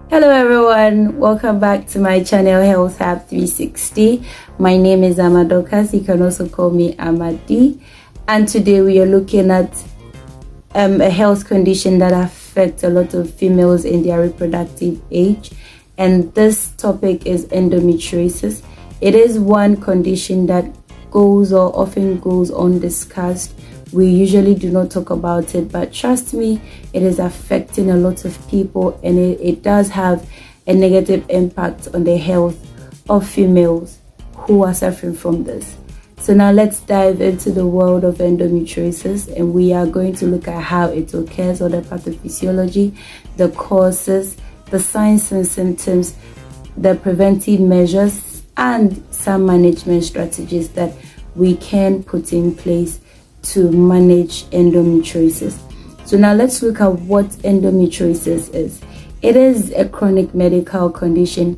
Hello everyone, welcome back to my channel Health Hub 360. My name is Amadokas, you can also call me Amadi, and today we are looking at a health condition that affects a lot of females in their reproductive age, and this topic is endometriosis. It is one condition that often goes undiscussed. We usually do not talk about it, but trust me, it is affecting a lot of people, and it does have a negative impact on the health of females who are suffering from this. So now let's dive into the world of endometriosis, and we are going to look at how it occurs, or the pathophysiology, the causes, the signs and symptoms, the preventive measures, and some management strategies that we can put in place to manage endometriosis. So now let's look at what endometriosis is. It is a chronic medical condition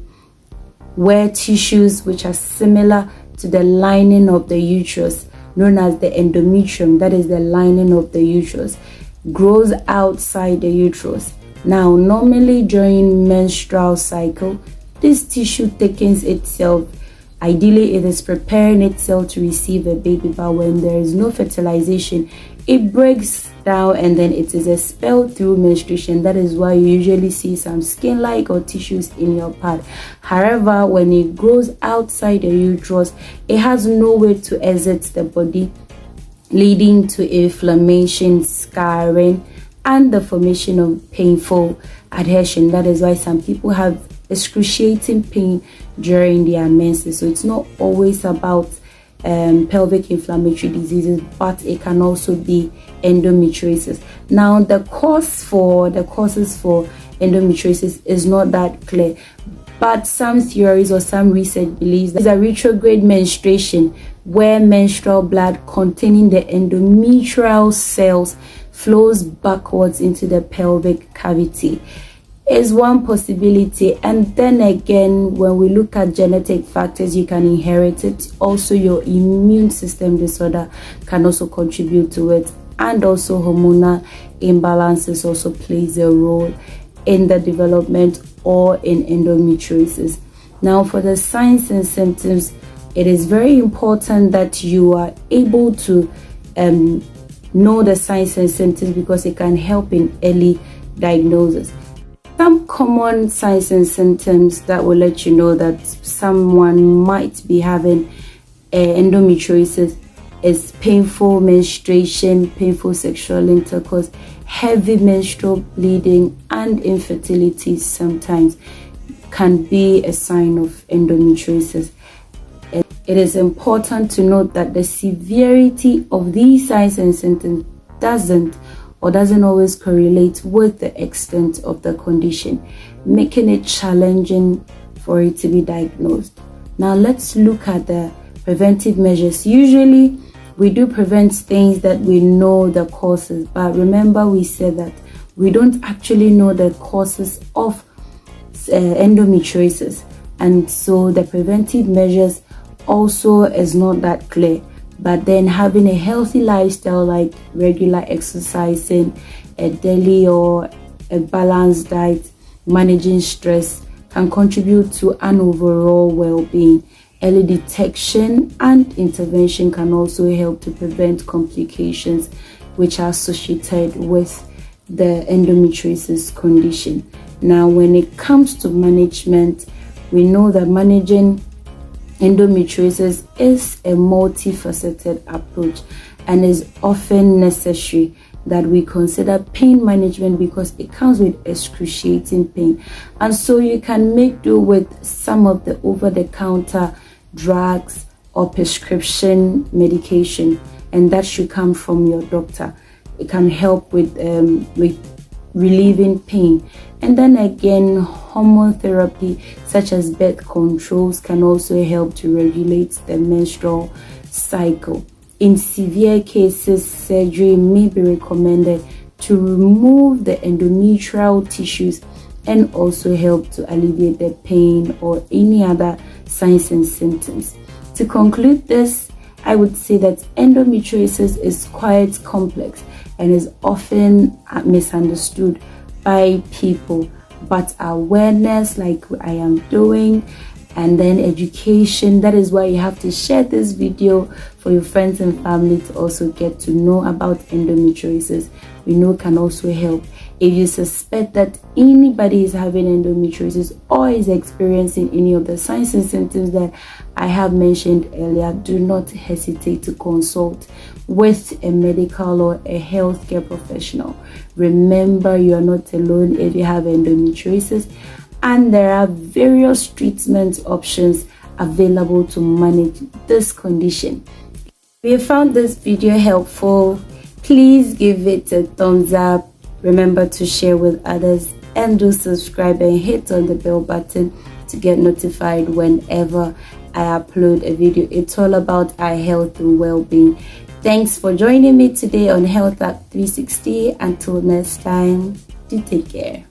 where tissues which are similar to the lining of the uterus, known as the endometrium, that is the lining of the uterus, grows outside the uterus. Now, normally during menstrual cycle, this tissue thickens itself. Ideally, it is preparing itself to receive a baby, but when there is no fertilization, it breaks down and then it is expelled through menstruation. That is why you usually see some skin-like or tissues in your pad. However, when it grows outside the uterus, it has nowhere to exit the body, leading to inflammation, scarring, and the formation of painful adhesion. That is why some people have excruciating pain during their menses. So it's not always about pelvic inflammatory diseases, but it can also be endometriosis. Now, the causes for endometriosis is not that clear, but some theories or some research believes that it's a retrograde menstruation, where menstrual blood containing the endometrial cells flows backwards into the pelvic cavity, is one possibility. And then again, when we look at genetic factors, you can inherit it. Also, your immune system disorder can also contribute to it, and also hormonal imbalances also plays a role in the development or in endometriosis. Now, for the signs and symptoms, it is very important that you are able to know the signs and symptoms, because it can help in early diagnosis. Some common signs and symptoms that will let you know that someone might be having endometriosis is painful menstruation, painful sexual intercourse, heavy menstrual bleeding, and infertility sometimes can be a sign of endometriosis. It is important to note that the severity of these signs and symptoms doesn't always correlate with the extent of the condition, making it challenging for it to be diagnosed. Now let's look at the preventive measures. Usually we do prevent things that we know the causes, but remember we said that we don't actually know the causes of endometriosis, and so the preventive measures also is not that clear. But then having a healthy lifestyle, like regular exercising, a daily or a balanced diet, managing stress, can contribute to an overall well-being. Early detection and intervention can also help to prevent complications which are associated with the endometriosis condition. Now, when it comes to management, we know that managing endometriosis is a multifaceted approach, and is often necessary that we consider pain management, because it comes with excruciating pain, and so you can make do with some of the over-the-counter drugs or prescription medication, and that should come from your doctor. It can help with relieving pain. And then again, hormone therapy such as birth controls can also help to regulate the menstrual cycle. In severe cases, surgery may be recommended to remove the endometrial tissues and also help to alleviate the pain or any other signs and symptoms. To conclude this, I would say that endometriosis is quite complex and is often misunderstood by people, but awareness, like I am doing, and then education. That is why you have to share this video for your friends and family to also get to know about endometriosis. We know can also help. If you suspect that anybody is having endometriosis or is experiencing any of the signs and symptoms that I have mentioned earlier, do not hesitate to consult with a medical or a healthcare professional. Remember, you are not alone if you have endometriosis, and there are various treatment options available to manage this condition. If you found this video helpful, please give it a thumbs up. Remember to share with others, and do subscribe and hit on the bell button to get notified whenever I upload a video. It's all about our health and well-being. Thanks for joining me today on Health App 360. Until next time, do take care.